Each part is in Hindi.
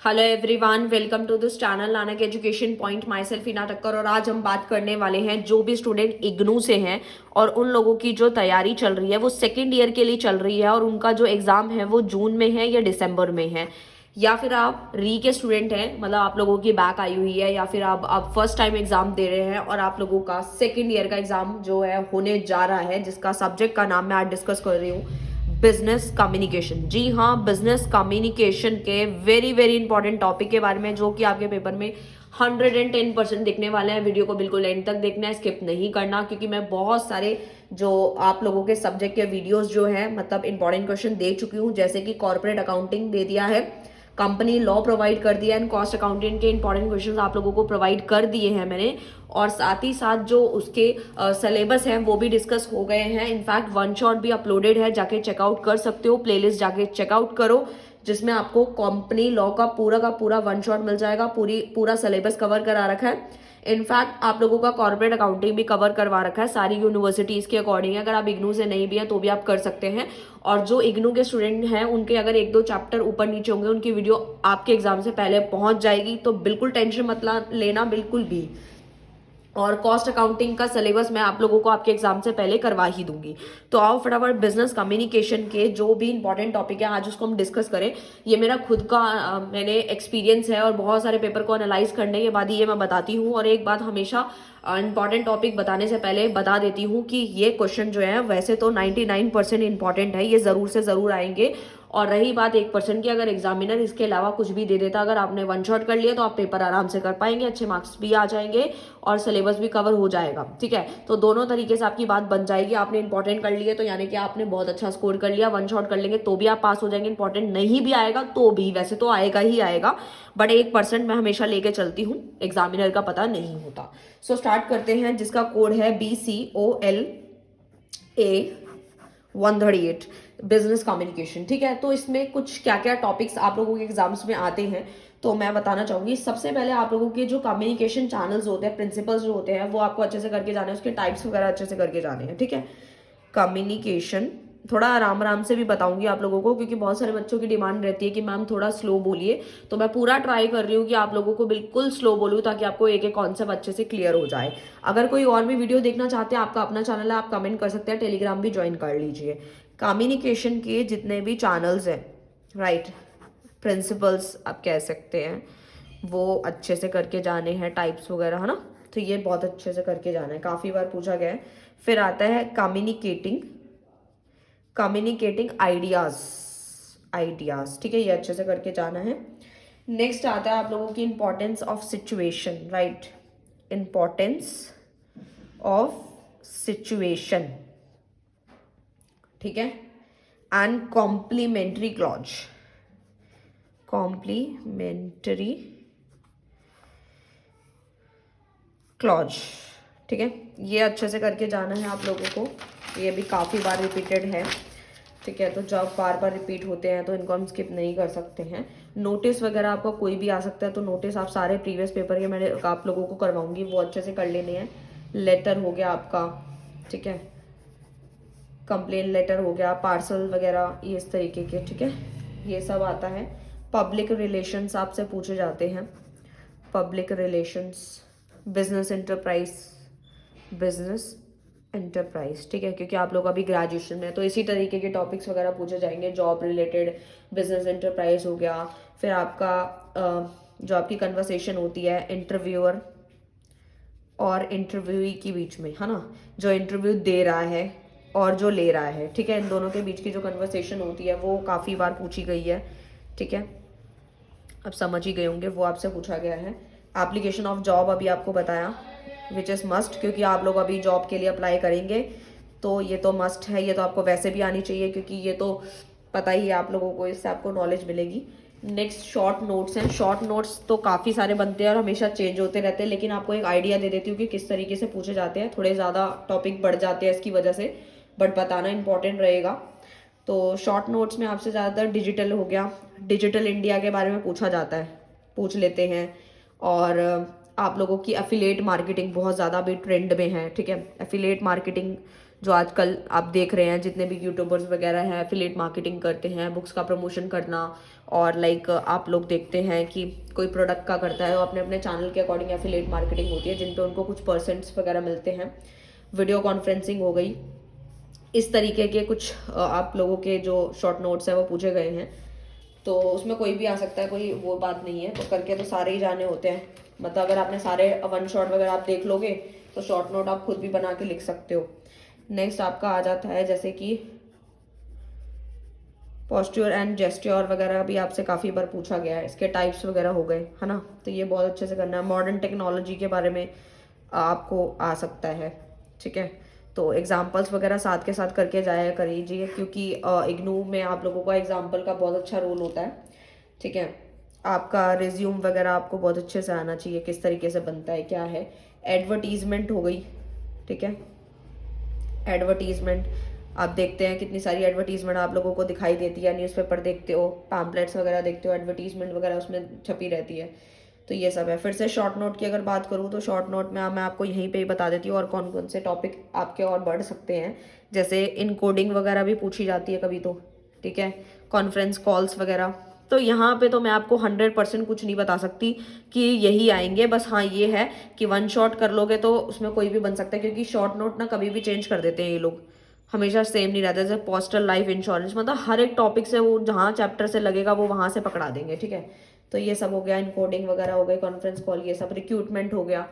Hello everyone, welcome to this channel Nanak education point. Myself Hina Thakkar. और आज हम बात करने वाले हैं जो भी स्टूडेंट इग्नू से हैं और उन लोगों की जो तैयारी चल रही है वो सेकेंड ईयर के लिए चल रही है और उनका जो एग्जाम है वो जून में है या दिसंबर में है, या फिर आप री के स्टूडेंट हैं, मतलब आप लोगों की बैक आई हुई है, या फिर आप फर्स्ट टाइम एग्जाम दे रहे हैं और आप लोगों का सेकेंड ईयर का एग्जाम जो है होने जा रहा है, जिसका सब्जेक्ट का नाम मैं आज डिस्कस कर रही हूँ, बिजनेस कम्युनिकेशन। जी हाँ, बिजनेस कम्युनिकेशन के वेरी वेरी इंपॉर्टेंट टॉपिक के बारे में, जो कि आपके पेपर में 110% दिखने वाले हैं। वीडियो को बिल्कुल एंड तक देखना है, स्किप नहीं करना, क्योंकि मैं बहुत सारे जो आप लोगों के सब्जेक्ट के वीडियोस जो है मतलब इंपॉर्टेंट क्वेश्चन दे चुकी हूँ, जैसे कि कॉर्पोरेट अकाउंटिंग दे दिया है, कंपनी लॉ प्रोवाइड कर दिया एंड कॉस्ट अकाउंटेंट के इंपॉर्टेंट क्वेश्चंस आप लोगों को प्रोवाइड कर दिए हैं मैंने। और साथ ही साथ जो उसके सिलेबस हैं वो भी डिस्कस हो गए हैं। इनफैक्ट वन शॉट भी अपलोडेड है, जाके चेकआउट कर सकते हो, प्लेलिस्ट जाके चेकआउट करो, जिसमें आपको कंपनी लॉ का पूरा वन शॉट मिल जाएगा। पूरा सिलेबस कवर करा रखा है। इनफैक्ट आप लोगों का कॉर्पोरेट अकाउंटिंग भी कवर करवा रखा है सारी यूनिवर्सिटीज के अकॉर्डिंग। अगर आप इग्नू से नहीं भी हैं तो भी आप कर सकते हैं। और जो इग्नू के स्टूडेंट हैं उनके अगर एक दो चैप्टर ऊपर नीचे होंगे, उनकी वीडियो आपके एग्जाम से पहले पहुंच जाएगी, तो बिल्कुल टेंशन मत लेना, बिल्कुल भी। और कॉस्ट अकाउंटिंग का सिलेबस मैं आप लोगों को आपके एग्जाम से पहले करवा ही दूंगी। तो आओ फटाफट बिजनेस कम्युनिकेशन के जो भी इंपॉर्टेंट टॉपिक है आज उसको हम डिस्कस करें। ये मेरा खुद का मैंने एक्सपीरियंस है और बहुत सारे पेपर को एनालाइज करने के बाद ये मैं बताती हूँ। और एक बात हमेशा इंपॉर्टेंट टॉपिक बताने से पहले बता देती हूँ कि ये क्वेश्चन जो है वैसे तो 99% इंपॉर्टेंट है, ये जरूर से जरूर आएंगे। और रही बात 1% की, अगर एग्जामिनर इसके अलावा कुछ भी दे देता, अगर आपने वन शॉट कर लिया तो आप पेपर आराम से कर पाएंगे, अच्छे मार्क्स भी आ जाएंगे और सिलेबस भी कवर हो जाएगा। ठीक है, तो दोनों तरीके से आपकी बात बन जाएगी। आपने इंपॉर्टेंट कर लिए तो यानी कि आपने बहुत अच्छा स्कोर कर लिया, वन शॉट कर लेंगे तो भी आप पास हो जाएंगे, इंपॉर्टेंट नहीं भी आएगा तो भी, वैसे तो आएगा ही आएगा, बट 1% मैं हमेशा लेके चलती हूँ, एग्जामिनर का पता नहीं होता। सो स्टार्ट करते हैं, जिसका कोड है BCOLA138, बिजनेस कम्युनिकेशन। ठीक है, तो इसमें कुछ क्या क्या टॉपिक्स आप लोगों के एग्जाम्स में आते हैं तो मैं बताना चाहूंगी। सबसे पहले आप लोगों के जो कम्युनिकेशन चैनल्स होते हैं, प्रिंसिपल्स जो होते हैं, वो आपको अच्छे से करके जाने हैं, उसके टाइप्स वगैरह अच्छे से करके जाने हैं। ठीक है, कम्युनिकेशन थोड़ा आराम आराम से भी बताऊंगी आप लोगों को, क्योंकि बहुत सारे बच्चों की डिमांड रहती है कि मैम थोड़ा स्लो बोलिए, तो मैं पूरा ट्राई कर रही हूँ कि आप लोगों को बिल्कुल स्लो बोलूँ, ताकि आपको एक एक कॉन्सेप्ट अच्छे से क्लियर हो जाए। अगर कोई और भी वीडियो देखना चाहते हैं, आपका अपना चैनल है, आप कमेंट कर सकते हैं, टेलीग्राम भी ज्वाइन कर लीजिए। कम्युनिकेशन के जितने भी चैनल्स हैं, राइट, प्रिंसिपल्स आप कह सकते हैं, वो अच्छे से करके जाने हैं, टाइप्स वगैरह, है ना, तो ये बहुत अच्छे से करके जाना है, काफ़ी बार पूछा गया है। फिर आता है कम्युनिकेटिंग आइडियाज। ठीक है, ये अच्छे से करके जाना है। नेक्स्ट आता है आप लोगों की importance of situation, right, importance of situation. ठीक है, एंड कॉम्प्लीमेंट्री क्लॉज। ठीक है, ये अच्छे से करके जाना है आप लोगों को, ये भी काफ़ी बार रिपीटेड है। ठीक है, तो जब बार बार रिपीट होते हैं तो इनको हम स्किप नहीं कर सकते हैं। नोटिस वगैरह आपका कोई भी आ सकता है, तो नोटिस आप सारे प्रीवियस पेपर के मैंने आप लोगों को करवाऊंगी, वो अच्छे से कर लेने हैं। लेटर हो गया आपका, ठीक है, कंप्लेन लेटर हो गया, पार्सल वगैरह, ये इस तरीके के। ठीक है, ये सब आता है। पब्लिक रिलेशंस आपसे पूछे जाते हैं, पब्लिक रिलेशंस, बिजनेस एंटरप्राइज। ठीक है, क्योंकि आप लोग अभी ग्रेजुएशन में है, तो इसी तरीके के टॉपिक्स वगैरह पूछे जाएंगे। जॉब रिलेटेड बिजनेस एंटरप्राइज हो गया। फिर आपका जो आपकी कन्वर्सेशन होती है इंटरव्यूअर और इंटरव्यूई के बीच में, है ना, जो इंटरव्यू दे रहा है और जो ले रहा है, ठीक है, इन दोनों के बीच की जो कन्वर्सेशन होती है वो काफ़ी बार पूछी गई है। ठीक है, अब समझ ही गए होंगे, वो आपसे पूछा गया है। एप्लीकेशन ऑफ जॉब अभी आपको बताया, विच इज़ मस्ट, क्योंकि आप लोग अभी जॉब के लिए अप्लाई करेंगे, तो ये तो मस्ट है, ये तो आपको वैसे भी आनी चाहिए, क्योंकि ये तो पता ही है आप लोगों को, इससे आपको नॉलेज मिलेगी। नेक्स्ट शॉर्ट नोट्स हैं। शॉर्ट नोट्स तो काफ़ी सारे बनते हैं और हमेशा चेंज होते रहते हैं, लेकिन आपको एक आइडिया दे देती हूँ कि किस तरीके से पूछे जाते हैं। थोड़े ज़्यादा टॉपिक बढ़ जाते हैं इसकी वजह से, बट बताना इंपॉर्टेंट रहेगा। तो शॉर्ट नोट्स में आपसे ज़्यादातर डिजिटल हो गया, डिजिटल इंडिया के बारे में पूछा जाता है, पूछ लेते हैं। और आप लोगों की एफिलिएट मार्केटिंग बहुत ज़्यादा अभी ट्रेंड में है। ठीक है, एफिलिएट मार्केटिंग जो आजकल आप देख रहे हैं जितने भी यूट्यूबर्स वगैरह हैं एफिलिएट मार्केटिंग करते हैं, बुक्स का प्रमोशन करना, और लाइक आप लोग देखते हैं कि कोई प्रोडक्ट का करता है, वो अपने अपने चैनल के अकॉर्डिंग एफिलिएट मार्केटिंग होती है जिन पे उनको कुछ परसेंट्स वगैरह मिलते हैं। वीडियो कॉन्फ्रेंसिंग हो गई, इस तरीके के कुछ आप लोगों के जो शॉर्ट नोट्स हैं वो पूछे गए हैं। तो उसमें कोई भी आ सकता है, कोई वो बात नहीं है, तो करके तो सारे ही जाने होते हैं। मतलब अगर आपने सारे वन शॉट वगैरह आप देख लोगे तो शॉर्ट नोट आप खुद भी बना के लिख सकते हो। नेक्स्ट आपका आ जाता है जैसे कि पोस्ट्योर एंड जेस्ट्योर वगैरह भी आपसे काफ़ी बार पूछा गया है, इसके टाइप्स वगैरह हो गए, है ना। तो ये बहुत अच्छे से करना है। मॉडर्न टेक्नोलॉजी के बारे में आपको आ सकता है, ठीक है। तो एग्जाम्पल्स वगैरह साथ के साथ करके जाया करिए, क्योंकि इग्नू में आप लोगों का एग्जाम्पल का बहुत अच्छा रोल होता है, ठीक है। आपका रिज्यूम वगैरह आपको बहुत अच्छे से आना चाहिए, किस तरीके से बनता है क्या है। एडवर्टीजमेंट हो गई, ठीक है। एडवर्टीजमेंट आप देखते हैं कितनी सारी एडवर्टीजमेंट आप लोगों को दिखाई देती है, न्यूज़पेपर देखते हो, पैम्पलेट्स वगैरह देखते हो, एडवर्टीजमेंट वगैरह उसमें छपी रहती है। तो ये सब है। फिर से शॉर्ट नोट की अगर बात करूँ तो शॉर्ट नोट में मैं आपको यहीं पे ही बता देती हूँ और कौन कौन से टॉपिक आपके और बढ़ सकते हैं। जैसे इनकोडिंग वगैरह भी पूछी जाती है कभी तो, ठीक है। कॉन्फ्रेंस कॉल्स वगैरह, तो यहाँ पे तो मैं आपको 100% कुछ नहीं बता सकती कि यही आएंगे। बस हाँ ये है कि वन शॉट कर लोगे तो उसमें कोई भी बन सकता है, क्योंकि शॉर्ट नोट ना कभी भी चेंज कर देते हैं ये लोग, हमेशा सेम नहीं रहता। जैसे पोस्टल लाइफ इंश्योरेंस, मतलब हर एक टॉपिक से वो जहाँ चैप्टर से लगेगा वो वहाँ से पकड़ा देंगे, ठीक है। तो ये सब हो गया, इनकोडिंग वगैरह हो गए, कॉन्फ्रेंस कॉल, ये सब रिक्रूटमेंट हो गया,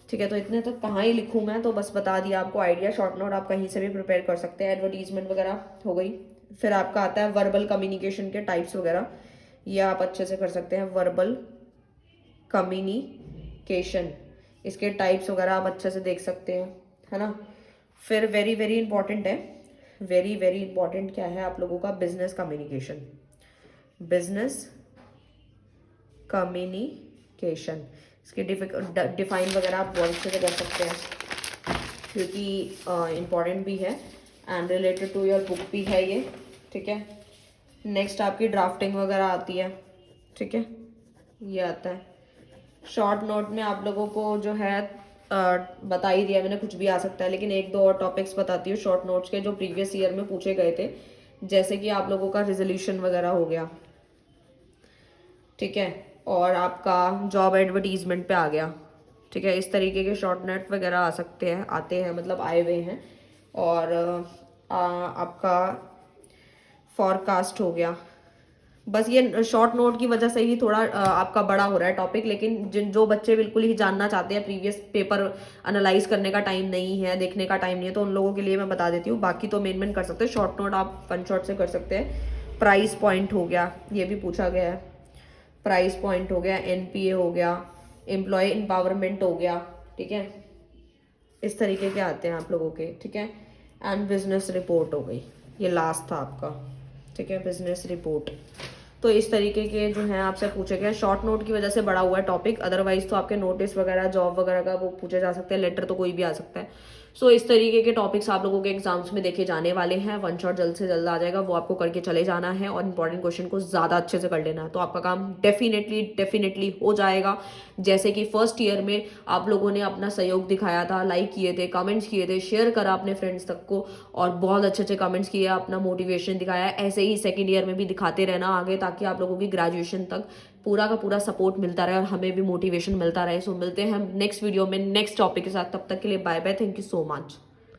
ठीक है। तो इतने तक कहाँ ही लिखूँ मैं, तो बस बता दिया आपको आइडिया। शॉर्ट नोट आप कहीं से भी प्रिपेयर कर सकते हैं। एडवर्टीजमेंट वगैरह हो गई। फिर आपका आता है वर्बल कम्युनिकेशन के टाइप्स वगैरह, ये आप अच्छे से कर सकते हैं। वर्बल कम्युनिकेशन, इसके टाइप्स वगैरह आप अच्छे से देख सकते हैं, है ना। फिर वेरी वेरी इंपॉर्टेंट है, वेरी वेरी इंपॉर्टेंट क्या है आप लोगों का, बिजनेस कम्युनिकेशन। बिजनेस कम्युनिकेशन, इसके डिफाइन वगैरह आप बहुत अच्छे से कर सकते हैं, क्योंकि इम्पॉर्टेंट भी है and related to your book भी है ये, ठीक है। नेक्स्ट आपकी ड्राफ्टिंग वगैरह आती है, ठीक है, ये आता है। शॉर्ट नोट में आप लोगों को जो है बता ही दिया मैंने, कुछ भी आ सकता है, लेकिन एक दो और टॉपिक्स बताती हूँ शॉर्ट नोट्स के जो प्रीवियस ईयर में पूछे गए थे। जैसे कि आप लोगों का रिजोल्यूशन वगैरह हो गया, ठीक है, और आपका जॉब एडवर्टीजमेंट पे आ गया, ठीक है। इस तरीके के शॉर्ट नोट वगैरह आ सकते हैं, आते हैं, मतलब आए हुए हैं। और आपका फॉरकास्ट हो गया। बस ये शॉर्ट नोट की वजह से ही थोड़ा आपका बड़ा हो रहा है टॉपिक, लेकिन जो बच्चे बिल्कुल ही जानना चाहते हैं, प्रीवियस पेपर एनालाइज करने का टाइम नहीं है, देखने का टाइम नहीं है, तो उन लोगों के लिए मैं बता देती हूँ। बाकी तो मेन कर सकते हैं, शॉर्ट नोट आप वन शॉट से कर सकते हैं। प्राइस पॉइंट हो गया, ये भी पूछा गया है। प्राइस पॉइंट हो गया, एनपीए हो गया, एम्प्लॉय एम्पावरमेंट हो गया, ठीक है। इस तरीके के आते हैं आप लोगों के, ठीक है। एंड बिजनेस रिपोर्ट हो गई, ये लास्ट था आपका, ठीक है, बिजनेस रिपोर्ट। तो इस तरीके के जो हैं आपसे पूछे गए। शॉर्ट नोट की वजह से बड़ा हुआ है टॉपिक, अदरवाइज तो आपके नोटिस वगैरह जॉब वगैरह का वो पूछे जा सकते हैं, लेटर तो कोई भी आ सकता है। सो इस तरीके के टॉपिक्स आप लोगों के एग्जाम्स में देखे जाने वाले हैं। वन शॉट जल्द से जल्द आ जाएगा, वो आपको करके चले जाना है और इंपॉर्टेंट क्वेश्चन को ज़्यादा अच्छे से कर लेना है, तो आपका काम डेफिनेटली हो जाएगा। जैसे कि फर्स्ट ईयर में आप लोगों ने अपना सहयोग दिखाया था, लाइक किए थे, कमेंट्स किए थे, शेयर करा अपने फ्रेंड्स तक को, और बहुत अच्छे अच्छे कमेंट्स किए, अपना मोटिवेशन दिखाया। ऐसे ही सेकेंड ईयर में भी दिखाते रहना आगे, ताकि आप लोगों की ग्रेजुएशन तक पूरा का पूरा सपोर्ट मिलता रहे और हमें भी मोटिवेशन मिलता रहे। सो मिलते हैं हम नेक्स्ट वीडियो में नेक्स्ट टॉपिक के साथ, तब तक के लिए bye bye, thank you so much.